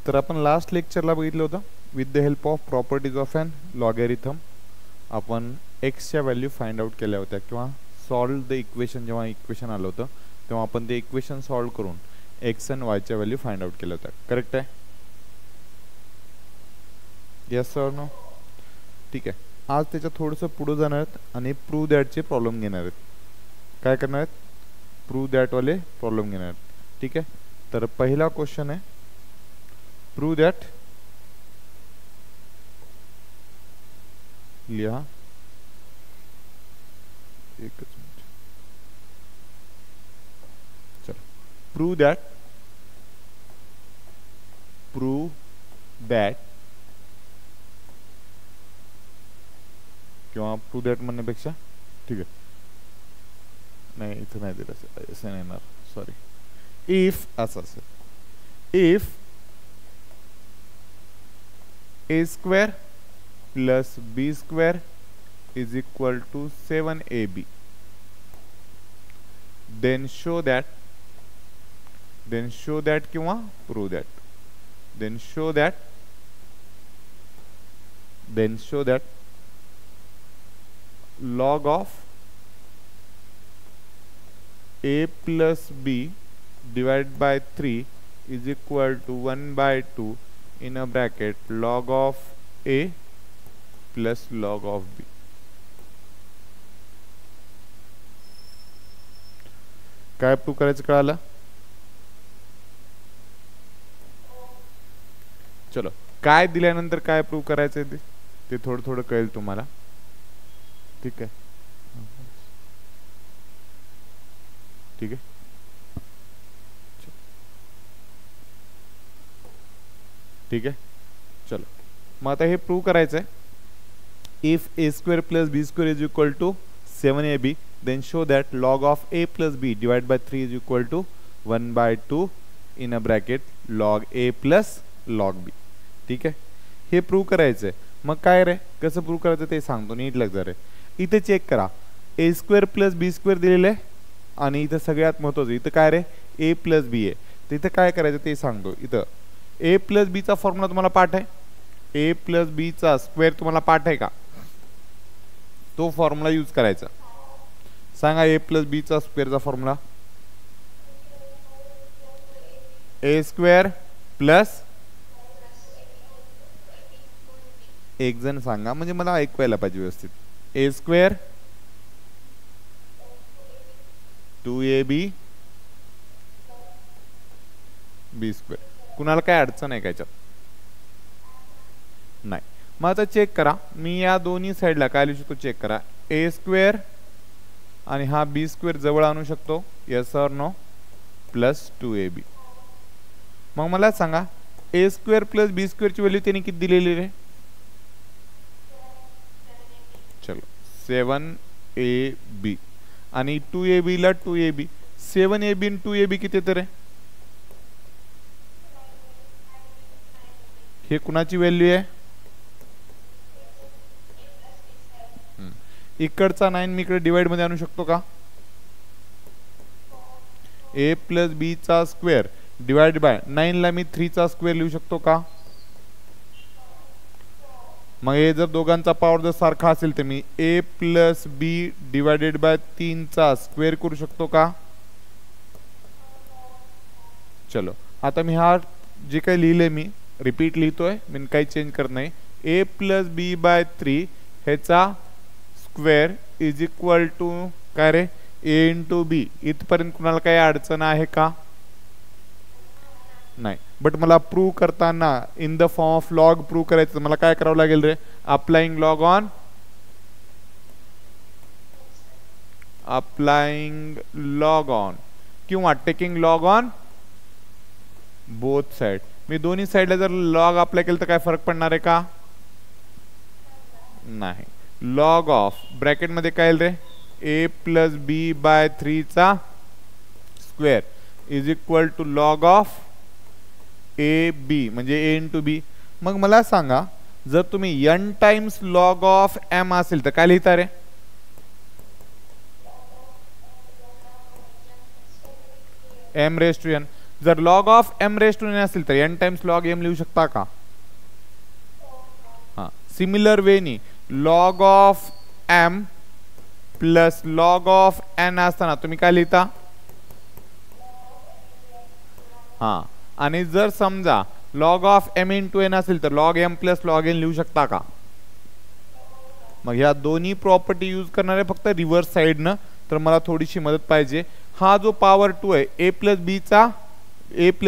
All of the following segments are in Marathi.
तर आपण लास्ट लेक्चरला बघितलं होतं with the help of properties of an logarithm आपण एक्सच्या व्हॅल्यू फाइंड आउट केल्या होत्या किंवा सॉल्व द इक्वेशन. जेव्हा इक्वेशन आलं होतं तेव्हा आपण ते इक्वेशन सॉल्व करून एक्स अँड वायच्या व्हॅल्यू फाइंड आउट केल्या होत्या. करेक्ट आहे? Yes sir no? ठीक आहे. आज त्याच्या थोडंसं पुढे जाणार आहेत आणि प्रूव्ह दॅटचे प्रॉब्लेम घेणार आहेत. काय करणार आहेत? प्रूव्ह दॅटवाले प्रॉब्लेम घेणार आहेत. ठीक आहे. तर पहिला क्वेश्चन आहे प्रूव्ह दॅट. लिहा एकच मिनिट. चलो प्रूव्ह दॅट किंवा प्रूव्ह दॅट म्हणण्यापेक्षा ठीक आहे नाही इथं नाही दिलं असं नाही येणार सॉरी. इफ असं असेल if a square plus b square is equal to 7ab, then show that किंवा prove that then show that log of a plus b divided by 3 is equal to 1 by 2 in a bracket log of a plus log of b. काय प्रूव्ह करायचं कळालं? चलो काय दिल्यानंतर काय प्रूव्ह करायचं ते थोडं थोडं कळेल तुम्हाला. ठीक आहे ठीक आहे. ठीक आहे. चलो मग आता हे प्रूव्ह करायचं आहे. If a square plus b square is equal to 7ab then show that log of a plus b divided by 3 is equal to 1 by 2 in a bracket log a plus log b. ठीक आहे. हे प्रूव्ह करायचं आहे. मग काय रे कसं प्रूव्ह करायचं ते सांगतो नीट लक्षात रे. इथे चेक करा a square plus b square दिलेलं आहे आणि इथं सगळ्यात महत्त्वाचं इथं काय रे a plus b आहे. तर इथं काय करायचं ते सांगतो. इथं a प्लस बी चा फॉर्म्युला तुम्हाला पाठ आहे. a प्लस बी चा स्क्वेअर तुम्हाला पाठ आहे का? तो फॉर्म्युला यूज करायचा. सांगा a प्लस बी चा स्क्वेअरचा फॉर्म्युला. a स्क्वेअर प्लस एक जण सांगा म्हणजे मला ऐकवायला पाहिजे व्यवस्थित. a square 2ab b square. कुणाला काय अडचण आहे का याच्यात? नाही. मग आता चेक करा मी या दोन्ही साईडला काय लिहू शकतो चेक करा. a स्क्वेअर आणि हा b स्क्वेअर जवळ आणू शकतो. Yes or no? Plus 2ab. मग मला सांगा a स्क्वेअर प्लस b स्क्वेअरची व्हॅल्यू त्यांनी किती दिलेली रे? चलो 7ab आणि 2ab ला 2ab 7ab आणि 2ab किती येतं रे? हे कुणाची व्हॅल्यू आहे? इकडचा 9 मी इकडे डिवाइड मध्ये आणू शकतो का? a प्लस बी चा स्क्वेअर डिवाइड बाय 9 ला मी 3 चा स्क्वेअर लिहू शकतो का? मग हे जर दोघांचा पॉवर जर सारखा असेल तर मी a plus B divided by 3 चा स्क्वेअर करू शकतो का? चलो आता मी हा जे काही लिहिले मी रिपीट लिहितोय मी काही चेंज करत नाही. a प्लस बी बाय 3 ह्याचा स्क्वेअर इज इक्वल टू काय रे a इंटू बी. इथपर्यंत कुणाला काही अडचण आहे का? नाही. बट मला प्रूव्ह करताना in the form of log prove करायचं मला काय करावं लागेल रे? अप्लाइंग लॉग ऑन किंवा taking log on both side. मी दोन्ही साइडला जर लॉग अप्लाय केलं तर काय फरक पडणार आहे का? नाही. लॉग ऑफ ब्रॅकेट मध्ये काय रे a प्लस बी बाय 3 चा square is equal to log of a b म्हणजे a इंटू b. मग मला सांगा जर तुम्ही n times log of m असेल तर काय लिहिता रे? m raise to n. जर log of m raise to n असेल तर एन टाइम्स लॉग एम लिहू शकता का? हा, सिमिलर वेनी log of M plus log of N असताना तुम्ही काय लिहिता? हा, आणि जर समजा log of M into N असेल तर log M plus log N लिहू शकता का? मग ह्या दोन्ही प्रॉपर्टी यूज करणारे फक्त रिव्हर्स साइड न, तर मला थोडीशी मदत पाहिजे. हा जो पॉवर 2 आहे A plus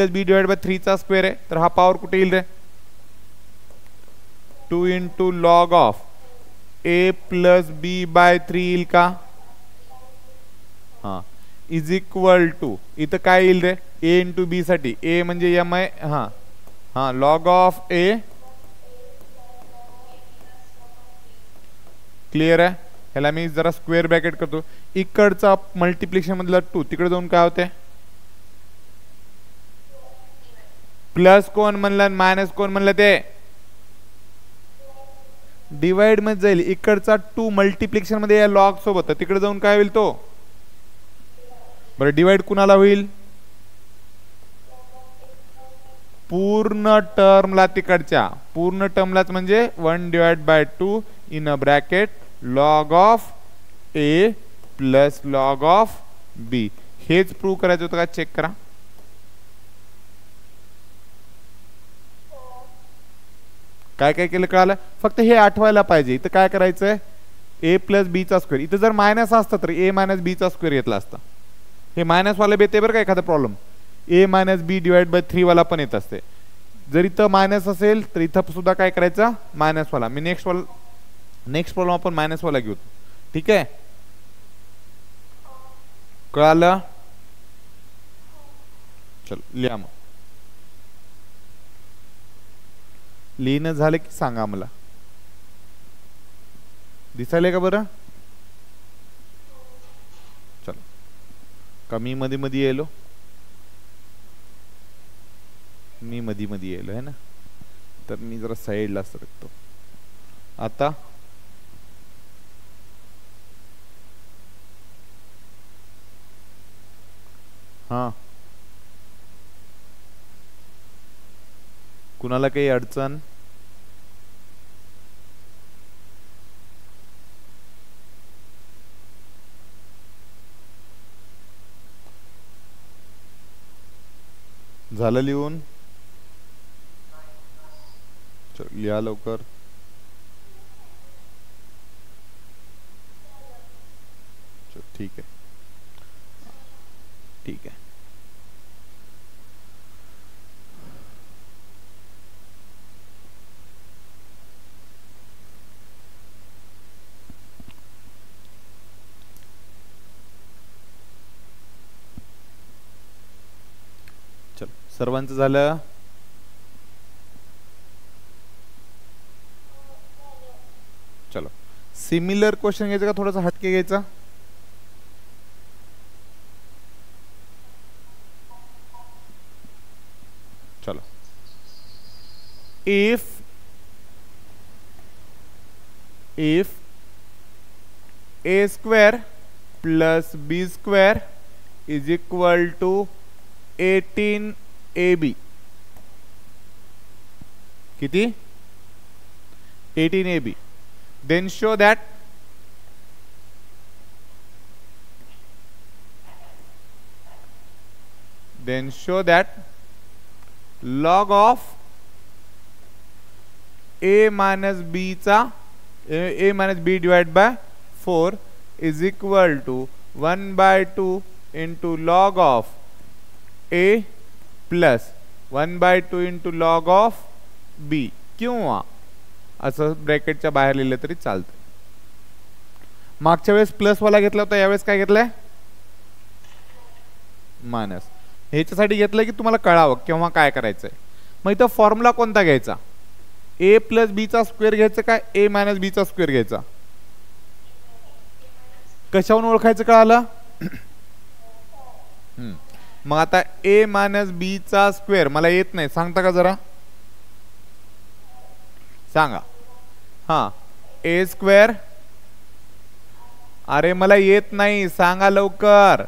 B divide by 3 चा स्क्वेअर आहे, तर हा पॉवर कुठे येईल रे? 2 into log of A plus B by 3 येईल का? हा, इज इक्वल टू इथं काय येईल रे? ए इंटू बी साठी ए म्हणजे एम आहे. हा हा, लॉग ऑफ ए. क्लिअर आहे? ह्याला मी जरा स्क्वेअर ब्रॅकेट करतो. इकडचा मल्टिप्लिकेशन मधला 2 तिकडे जाऊन काय होते? प्लस कोण म्हणलं मायनस कोण म्हणलं? ते डिवाइड मध्ये जाईल. इकडचा 2 मल्टिप्लिकेशन मध्ये या लॉग सोबत, तिकडे जाऊन काय होईल तो? बरं, डिवाइड कुणाला होईल? पूर्ण टर्मला. तिकडच्या पूर्ण टर्मलाच म्हणजे 1 divide by 2 in a bracket log of A plus log of B. हेच प्रूव्ह करायचं होतं का? चेक करा. काय काय केलं कळालं? फक्त हे आठवायला पाहिजे. इथं काय करायचंय? ए प्लस बी चा स्क्वेअर. इथं जर मायनस असतं तर ए मायनस बी चा स्क्वेअर घेतला असता. हे मायनस वाले बेते बरं का एखादा problem. A minus B divide by 3 वाला पण येत असते. जर इथं मायनस असेल तर इथं सुद्धा काय करायचं? मायनस वाला. मी नेक्स्ट प्रॉब्लेम आपण मायनस वाला घेऊ. ठीक आहे? कळालं? चल लिहा. मग लिहिणं झालं की सांगा मला. दिसायलंय का बरं? चल, कमी मध्ये मध्ये येलो, मी मध्ये मध्ये येलो है ना, तर मी जरा साईडला सरकतो. आता हा, कुणाला काही अडचण? झालं लिहून? चल लिहा लवकर. चल ठीक आहे, ठीक आहे. चल, सर्वांचं झालं? चलो, सिमिलर क्वेश्चन घ्यायचा का थोडासा हटके घ्यायचा? चलो, if A square plus B square is equal to 18ab. किती? 18ab. then show that log of a minus b divided by 4 is equal to 1 by 2 into log of a plus 1 by 2 into log of b. किंवा असं ब्रॅकेटच्या बाहेर लिहिलं तरी चालतं. मागच्या वेळेस प्लस वाला घेतला होता, यावेळेस काय घेतलंय? मायनस. ह्याच्यासाठी घेतलं की तुम्हाला कळावं केव्हा काय करायचंय. मग इथं फॉर्म्युला कोणता घ्यायचा? ए प्लस बी चा स्क्वेअर घ्यायचा का ए मायनस बी चा स्क्वेअर घ्यायचा? कशावरून ओळखायचं कळालं? मग आता ए मायनस बी चा स्क्वेअर मला येत नाही, सांगता का जरा? सांगा. हा, ए स्क्वेअर. अरे मला येत नाही, सांगा लवकर.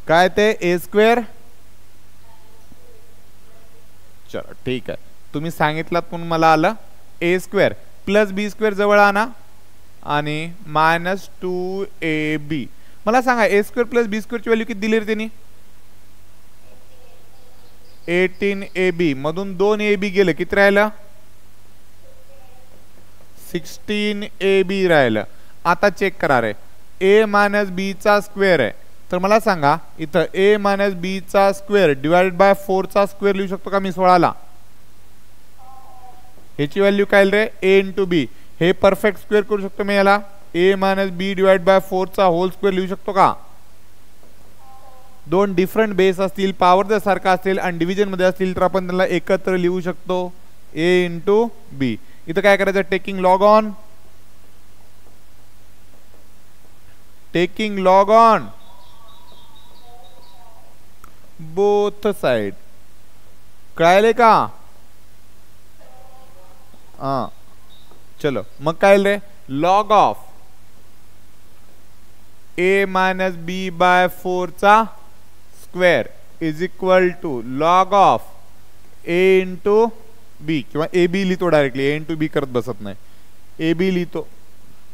काय ते ए स्क्वेअर. चलो ठीक आहे, तुम्ही सांगितलात म्हणून मला आलं. ए स्क्वेअर प्लस बी स्क्वेअर जवळ आणा आणि -2ab. मला सांगा ए स्क्वेअर प्लस बी स्क्वेअरची व्हॅल्यू किती दिली रे त्यांनी. 18ab मधून 2ab गेलं, किती राहिलं. 16ab राहिलं. आता चेक करा रे, a मायनस बी चा स्क्वेअर आहे, तर मला सांगा इथं a मायनस बी चा स्क्वेअर डिवाइडेड बाय 4 चा स्क्वेअर लिहू शकतो का मी 16ला. ह्याची व्हॅल्यू काय रे, a इंटू बी. हे परफेक्ट स्क्वेअर करू शकतो मी याला. a minus B divide by 4 चा होल स्क्वेअर लिहू शकतो का. दोन डिफरंट बेस असतील, पॉवर जर सारखा असेल आणि डिव्हिजन मध्ये असतील तर आपण त्यांना एकत्र लिहू शकतो, a इंटू बी. इथं काय करायचं, taking log on, taking log on both side. कळायले का. हा चलो मग काय रे, log of a minus B by 4 चा square is equal to log of a into B, किंवा ए बी लिहितो डायरेक्टली, ए इंटू बी करत बसत नाही, ए बी लिहितो.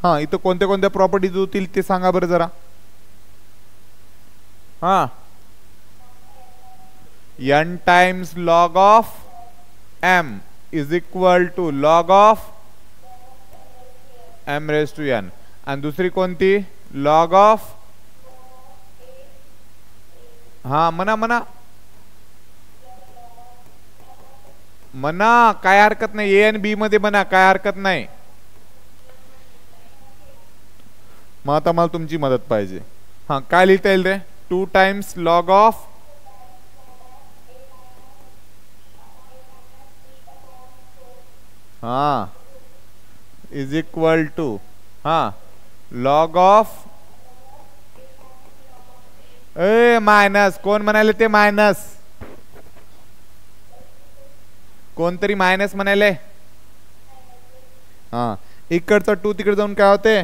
हा इथं कोणत्या कोणत्या प्रॉपर्टीज होतील ते सांगा बरं जरा. हा n times log of m is equal to log of m raise to n. आणि दुसरी कोणती, लॉग ऑफ, हा म्हणा म्हणा म्हणा, काय हरकत नाही, ए आणि बी मध्ये म्हणा, काय हरकत नाही. मग आता मला तुमची मदत पाहिजे. हा काय लिहिता येईल रे, 2 टाइम्स लॉग ऑफ, हा इज इक्वल टू, हा लॉग ऑफ ए मायनस. कोण म्हणाले ते मायनस, कोणतरी मायनस म्हणाले. हा इकडचं 2 तिकडे जाऊन काय होते,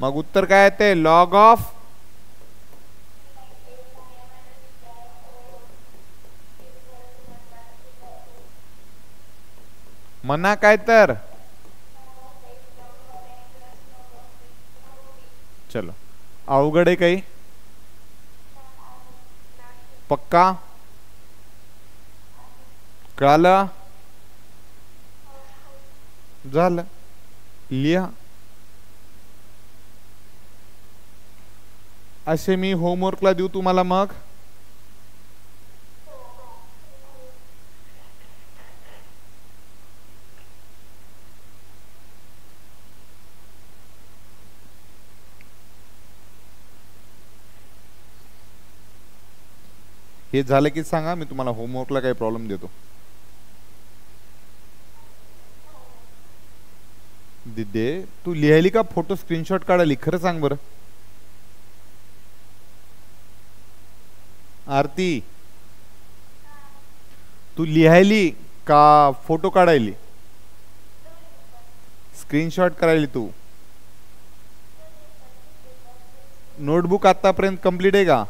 मग उत्तर काय येते, लॉग ऑफ म्हणा काय तर. चलो अवघड आहे काही, पक्का कळालं. झालं, लिहा. असे मी होमवर्कला देऊ तुम्हाला मग. हे झालं की सांगा, मी तुम्हाला होमवर्कला काही प्रॉब्लेम देतो. दिदे तू लिहायली का फोटो स्क्रीनशॉट काढायली, खरं सांग बरं. आरती तू लिहायली का फोटो काढायली, स्क्रीनशॉट करायली तू. नोटबुक आतापर्यंत कंप्लीट आहे का.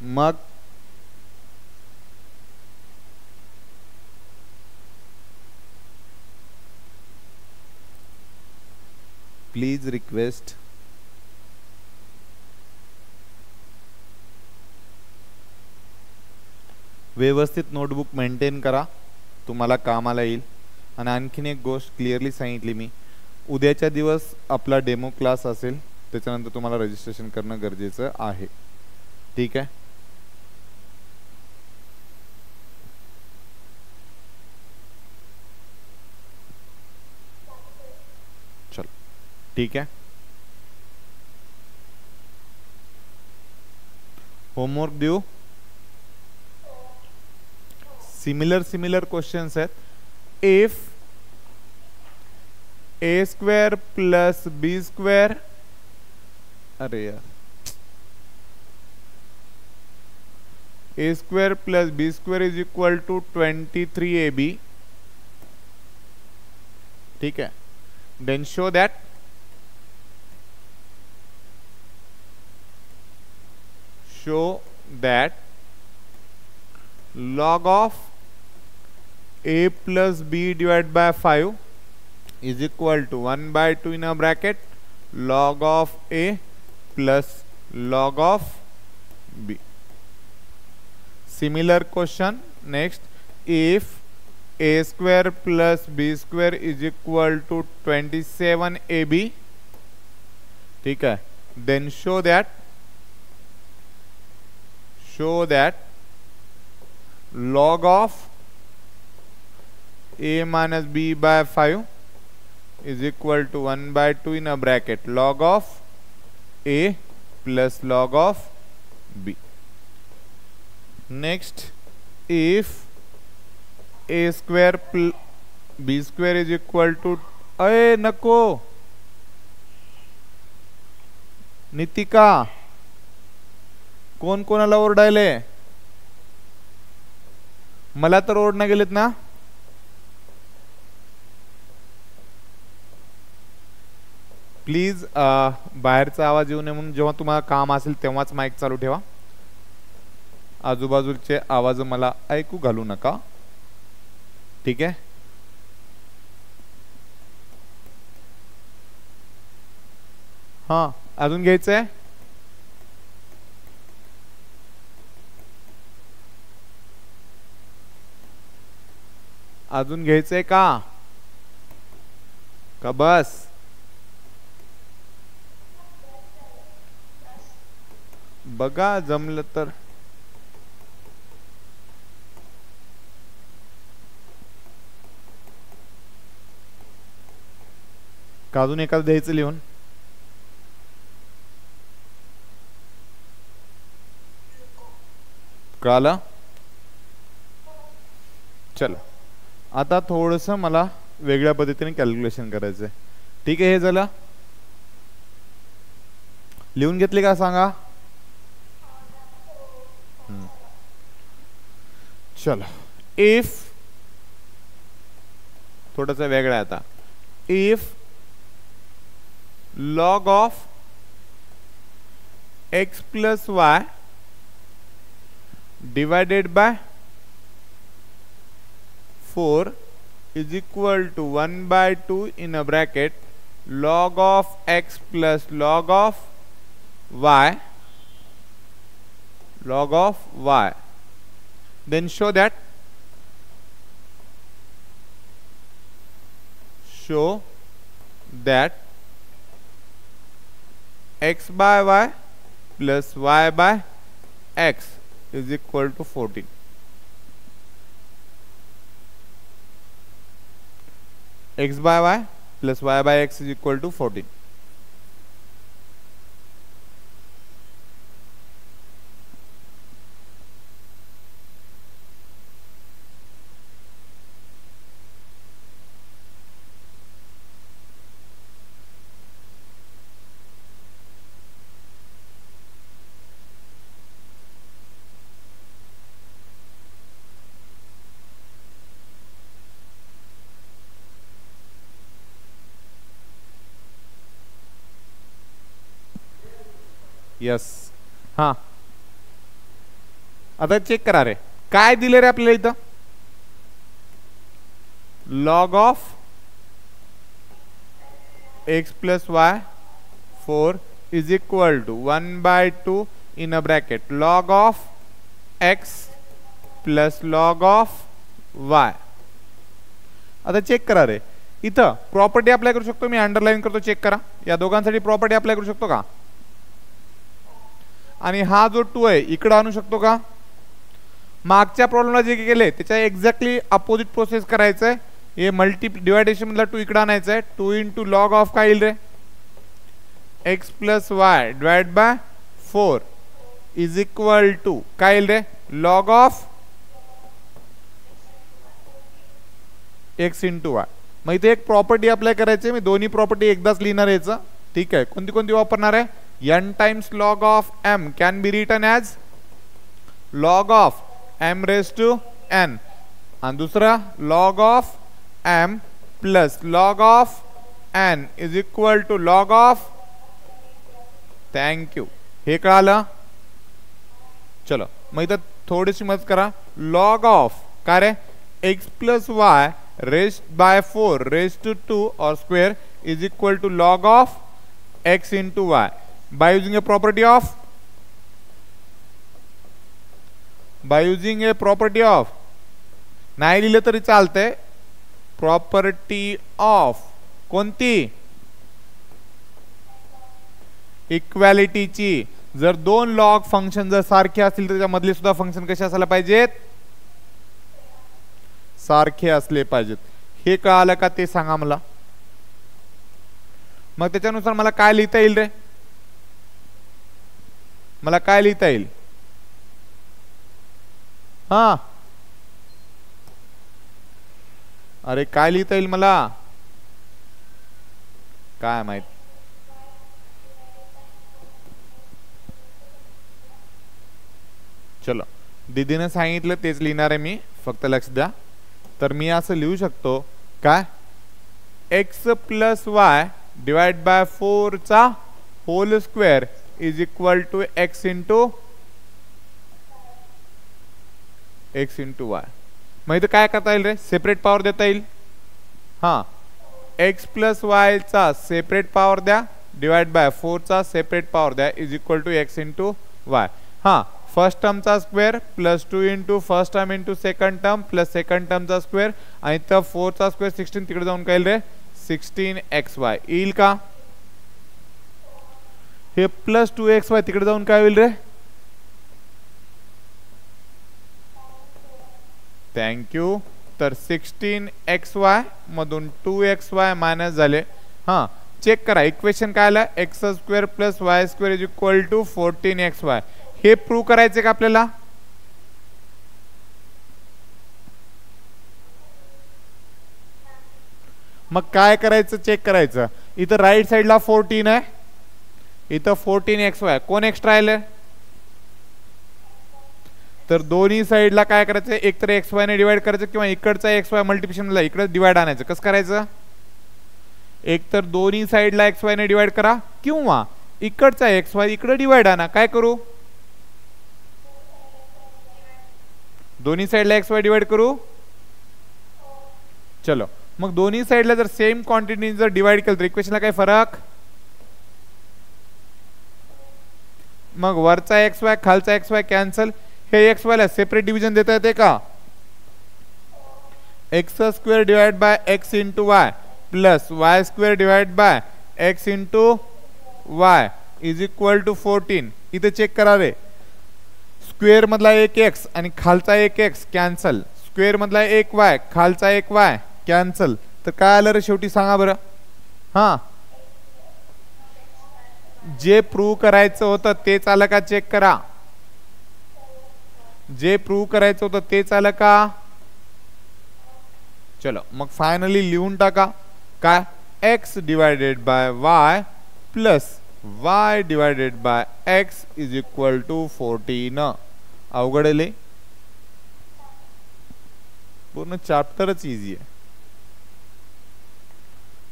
मग प्लीज रिक्वेस्ट व्यवस्थित नोटबुक मेंटेन करा, तुम्हाला कामाला येईल. आणि आणखीन एक गोष्ट क्लिअरली सांगितली मी, उद्याच्या दिवस आपला डेमो क्लास असेल, त्याच्यानंतर तुम्हाला रजिस्ट्रेशन करणं गरजेचं आहे. ठीक आहे. चलो ठीक है, होमवर्क देऊ. सिमिलर क्वेश्चंस आहेत. If A square plus B square, अरे यार, A square plus B square is equal to 23ab. ठीक है. Then show that show that log of a plus b divided by 5 is equal to 1 by 2 in a bracket log of a plus log of b. Similar question next. If a square plus b square is equal to 27ab, ठीक है, then show that log of a minus b by 5 is equal to 1 by 2 in a bracket log of a plus log of b. Next, if a square b square is equal to, अरे नको नितिका, कोण कोणाला ओरडायले? मला तर ओरडणं गेलेत ना. प्लीज बाहेरचा आवाज येऊ नये म्हणून जेव्हा तुम्हाला काम असेल तेव्हाच माईक चालू ठेवा. आजूबाजूचे आवाज मला ऐकू घालू नका, ठीक आहे. हा, अजून घ्यायचंय? अजून घ्यायचंय का बस? बघा जमलं तर. का अजून एखादं द्यायचं लिहून? कळालं? चलो, आता थोडंसं मला वेगळ्या पद्धतीने कॅल्क्युलेशन करायचंय. ठीक आहे, हे झालं. लिहून घेतले का सांगा? चलो, इफ थोडासा वेगळा आहे आता. If log of x plus y divided by 4 is equal to 1 by 2 in a bracket log of x plus log of y, then show that x by y plus y by x is equal to 14. X by y plus y by x is equal to 14. Yes. हा, आता चेक करा रे, काय दिले रे आपल्याला इथं? Log of x plus Y 4 is equal to 1 by 2 in a bracket log of x plus log of y. आता चेक करा रे, इथं प्रॉपर्टी अप्लाय करू शकतो मी. अंडरलाइन करतो, चेक करा. या दोघांसाठी प्रॉपर्टी अप्लाय करू शकतो का? आणि हा जो 2 आहे इकडे आणू शकतो का? मागच्या प्रॉब्लेमला जे केले त्याच्या एक्झॅक्टली अपोजिट प्रोसेस करायचं आहे. हे मल्टी डिवायडेशन मधला 2 इकडे आणायचा आहे. 2 इंटू लॉग ऑफ काय येईल रे? x plus Y divide by 4 is equal to काय येईल रे? Log of x into Y. मग इथे एक प्रॉपर्टी अप्लाय करायची. मी दोन्ही प्रॉपर्टी एकदाच लिहिणार आहे याचं, ठीक आहे. कोणती कोणती वापरणार आहे? n times log of m can be written as log of m raised to n, आणि दुसरा log of m plus log of n is equal to log of. Thank you. हे कळालं? चलो मग इथं थोडीशी मदत करा. लॉग ऑफ काय रे x plus y raised by 4 raised to 2 और square is equal to log of x into y by using a property of नाही लिहिलं तरी चालतंय. प्रॉपर्टी ऑफ कोणती इक्वॅलिटीची. जर दोन लॉग फंक्शन जर सारखे असतील तर त्याच्यामधले सुद्धा फंक्शन कसे असायला पाहिजेत सारखे असले पाहिजेत. हे कळालं का ते सांगा मला. मग त्याच्यानुसार मला काय लिहिता येईल रे मला काय लिहिता येईल. हा अरे काय लिहिता येईल मला काय माहित. चलो दीदीने सांगितलं तेच लिहिणार आहे मी फक्त लक्ष द्या. तर मी असं लिहू शकतो काय X plus Y divide by 4 चा whole square is equal to x into Y. मग इथं काय करता येईल रे सेपरेट पॉवर देता येईल. हां एक्स प्लस वाय चा सेपरेट पॉवर द्या डिवाइड बाय 4 चा सेपरेट पॉवर द्या is equal to x into y. हां फर्स्ट टर्मचा square plus 2 into first term into second term plus second टर्मचा स्क्वेअर आणि तर 4 चा स्क्वेअर 16 तिकडे जाऊन काय येईल रे 16xy येईल का. हे प्लस 2xy तिकडे जाऊन काय होईल रे थँक्यू. तर 16xy मधून 2xy मायनस झाले. हां चेक करा इक्वेशन काय आलं X square plus Y square is equal to 14xy. हे प्रूव्ह करायचे का आपल्याला मग काय करायचं चेक करायचं. इथं राईट साइडला 14 आहे इथं 14xy कोण एक्स्ट्रा आले तर दोन्ही साइडला काय करायचं एक तर xy ने डिवाइड करायचं किंवा इकडचा xy मल्टिप्लिकेशनला इकडे डिवाइड आणायचं. कसं करायचं एक तर दोन्ही साइडला xy ने डिवाइड करा किंवा इकडचा xy इकडे डिवाइड आणा. काय करू दोन्ही साइडला xy डिवाइड करू. चलो मग दोन्ही साइडला जर सेम क्वांटिटी जर डिवाइड केलं तर इक्वेशनला काय फरक मग वरचा xy खालचा xy कॅन्सल. हे xy ला सेपरेट डिव्हिजन देता येते का X square divide by X into Y plus Y square divide by X into Y is equal to 14. इथे चेक करा रे स्क्वेअर मधला एक एक्स आणि खालचा एक एक्स कॅन्सल स्क्वेअर मधला एक वाय खालचा एक वाय कॅन्सल. तर काय आलं रे शेवटी सांगा बरं. हां जे प्रूव्ह करायचं होतं तेच आलं का चेक करा. जे प्रूव्ह करायचं होतं तेच आलं का. चलो मग फायनली लिहून टाका काय X divided by Y plus Y divided by X is equal to 14. अवघड आहे पूर्ण चॅप्टरच इझी आहे.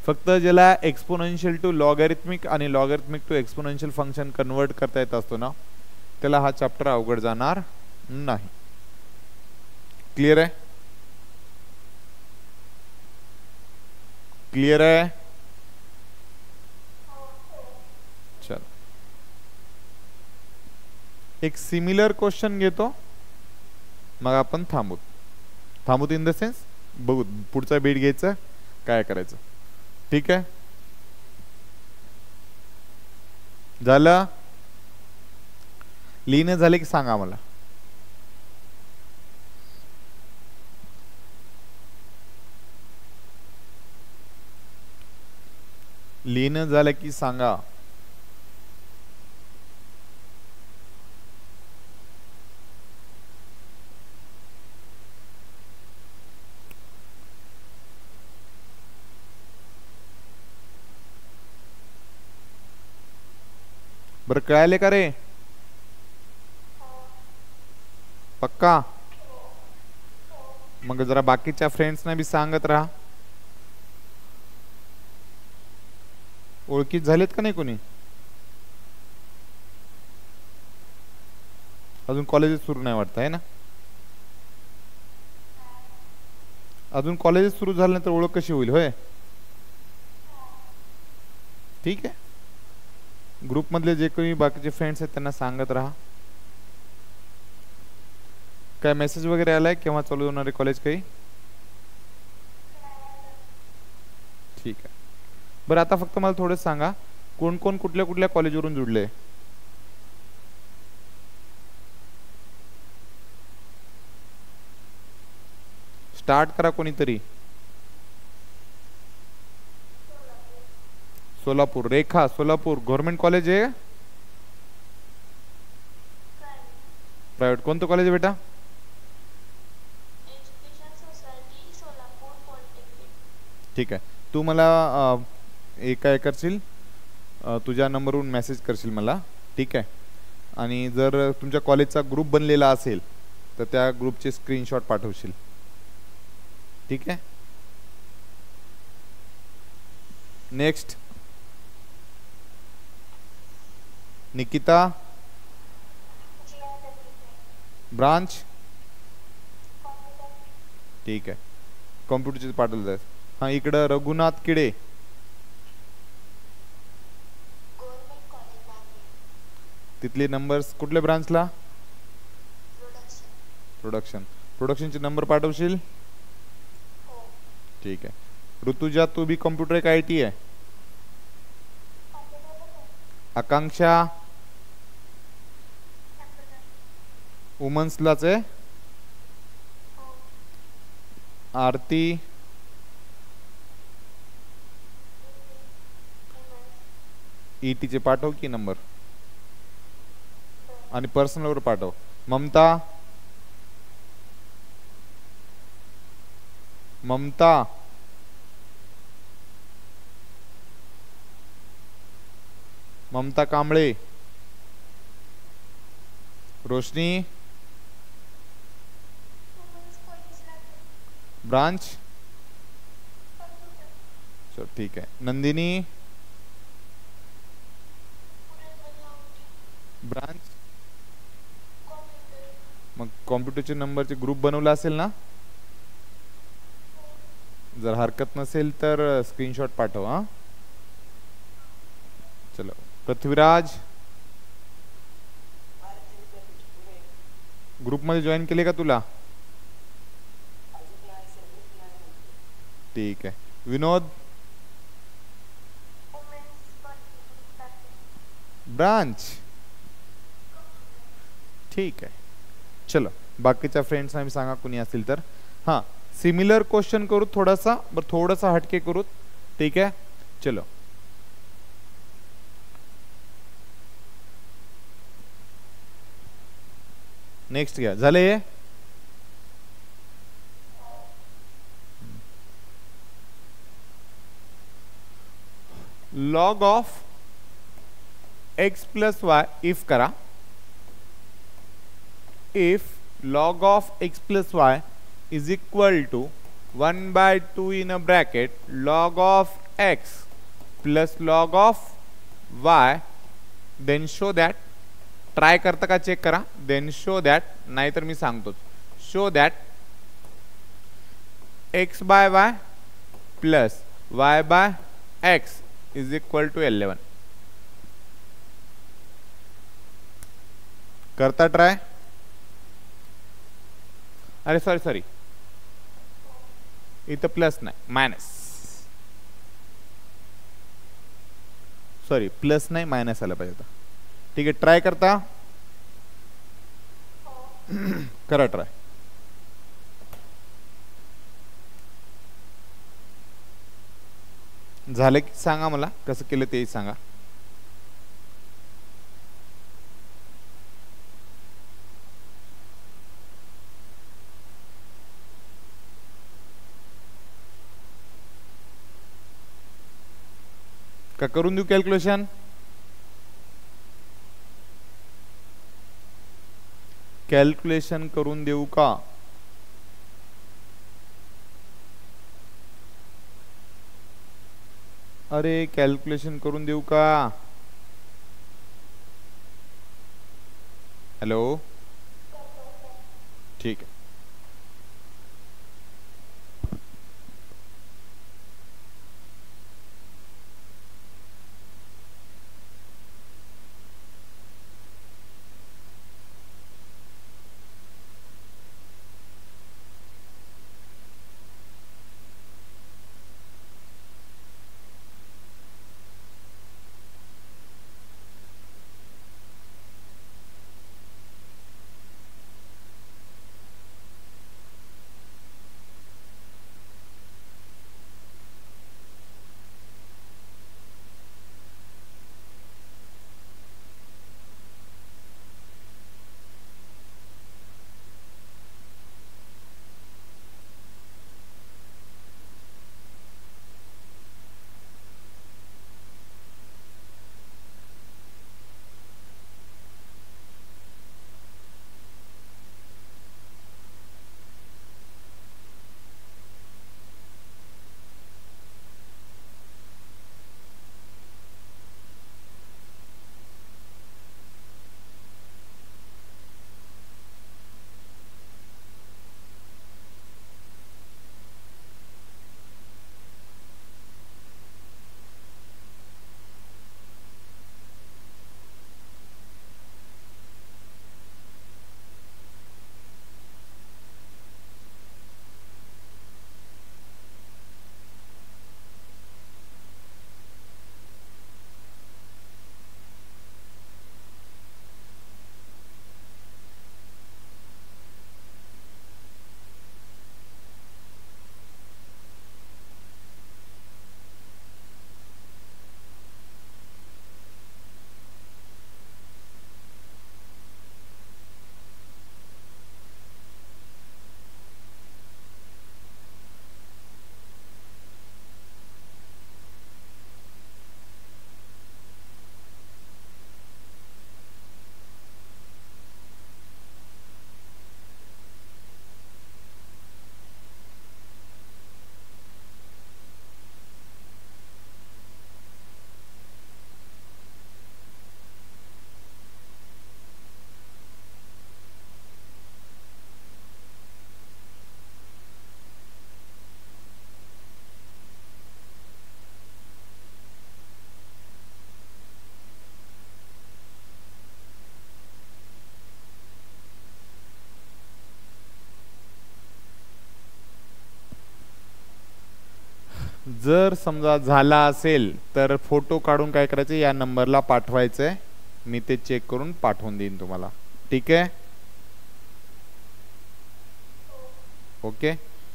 फक्त ज्याला एक्सपोनेन्शियल टू लॉगॅरिथमिक आणि logarithmic to exponential function convert करता येत असतो ना त्याला हा चॅप्टर अवघड जाणार नाही. क्लियर आहे क्लियर आहे. चल एक सिमिलर क्वेश्चन घेतो मग आपण थांबूत इन द सेन्स बघू पुढचा बीट घ्यायचा काय करायचं. ठीक आहे झालं लिहिणं झाले की सांगा मला. लिहिणं झालं की सांगा. बरं कळाले का रे पक्का. मग जरा बाकीच्या फ्रेंड्सना बी सांगत राहा. ओळखीत झालेत का नाही कोणी अजून कॉलेजेस सुरू नाही वाटतं आहे ना? अजून कॉलेजेस सुरू झाले नाही तर ओळख कशी होईल? होय, ठीक आहे. ग्रुपमधले जे काही बाकीचे फ्रेंड्स आहेत त्यांना सांगत राहा. काय मेसेज वगैरे आलाय केव्हा चालू होणार आहे कॉलेज काही? ठीक आहे. बरं आता फक्त मला थोडं सांगा, कोण कोण कुठल्या कुठल्या कॉलेजवरून जुडले? स्टार्ट करा कोणीतरी. सोलापूर. रेखा, सोलापूर गव्हर्नमेंट कॉलेज आहे प्रायव्हेट? कोणतं कॉलेज आहे बेटा? ठीक आहे. तू मला काय करशील, तुझ्या नंबरवरून मेसेज करशील मला, ठीक आहे? आणि जर तुमच्या कॉलेजचा ग्रुप बनलेला असेल तर त्या ग्रुपचे स्क्रीनशॉट पाठवशील, ठीक आहे? नेक्स्ट निकिता, ब्रांच, ठीक आहे. कॉम्प्युटरचे पाठवलं जाईल. हां, इकडं रघुनाथ किडे, तिथले नंबर्स कुठल्या ब्रांचला? प्रोडक्शन. प्रोडक्शनचे नंबर पाठवशील, ठीक आहे. ऋतुजा, तू भी कॉम्प्युटर एक IT आहे? आकांक्षा वुमन्सलाच आहे? आरती ETचे पाठव की नंबर, आणि पर्सनलवर पाठव. ममता, ममता ममता कांबळे, रोशनी ब्रांच, चल ठीक आहे. नंदिनी ब्रांच. मग कॉम्प्युटरचे नंबरचे ग्रुप बनवला असेल ना? जर हरकत नसेल तर स्क्रीनशॉट पाठव. हां, चलो. पृथ्वीराज, ग्रुपमध्ये जॉईन केले का तुला? ठीक आहे. विनोद, ब्रांच, ठीक आहे. चलो, बाकीच्या फ्रेंड्सना मी सांगा कोणी असेल तर. हां, सिमिलर क्वेश्चन करू थोडासा, बरं थोडासा हटके करू, ठीक आहे? चलो. नेक्स्ट घ्या. झाले? Log of x plus y if करा. If log of x plus y is equal to 1/2 in a bracket log of x plus log of y, then show that, try करता का चेक करा, then show that, नाहीतर मी सांगतो, show that x by y plus y by x is equal to 11. करता ट्राय? अरे सॉरी, इथं प्लस नाही मायनस, सॉरी प्लस नाही मायनस आलं पाहिजे. ठीक आहे, ट्राय करता? करा ट्राय. झालं की सांगा मला, कसं केलं तेही सांगा. का करून देऊ कॅल्क्युलेशन? कॅल्क्युलेशन करून देऊ का? अरे कॅल्क्युलेशन करून देऊ का? हॅलो, ठीक आहे. जर समजा झाला असेल तर फोटो काढून काय करायचे, या नंबरला पाठवायचंय, मी ते चेक करून पाठवून देईन तुम्हाला. ठीक आहे, ओके.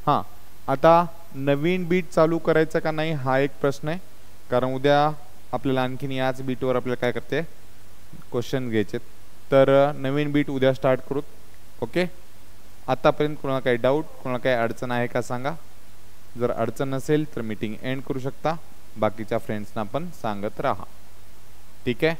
हां, आता नवीन बीट चालू करायचं का नाही हा एक प्रश्न आहे, कारण उद्या आपल्याला आणखीन याच बीटवर आपल्याला काय करते क्वेश्चन घ्यायचे. तर नवीन बीट उद्या स्टार्ट करू. ओके, आतापर्यंत कोणाला काही डाऊट, कोणाला काही अडचण आहे का सांगा. जर अडचण नसेल तर मीटिंग एंड करू शकता. बाकीच्या फ्रेंड्सना पण सांगत राहा. ठीक आहे.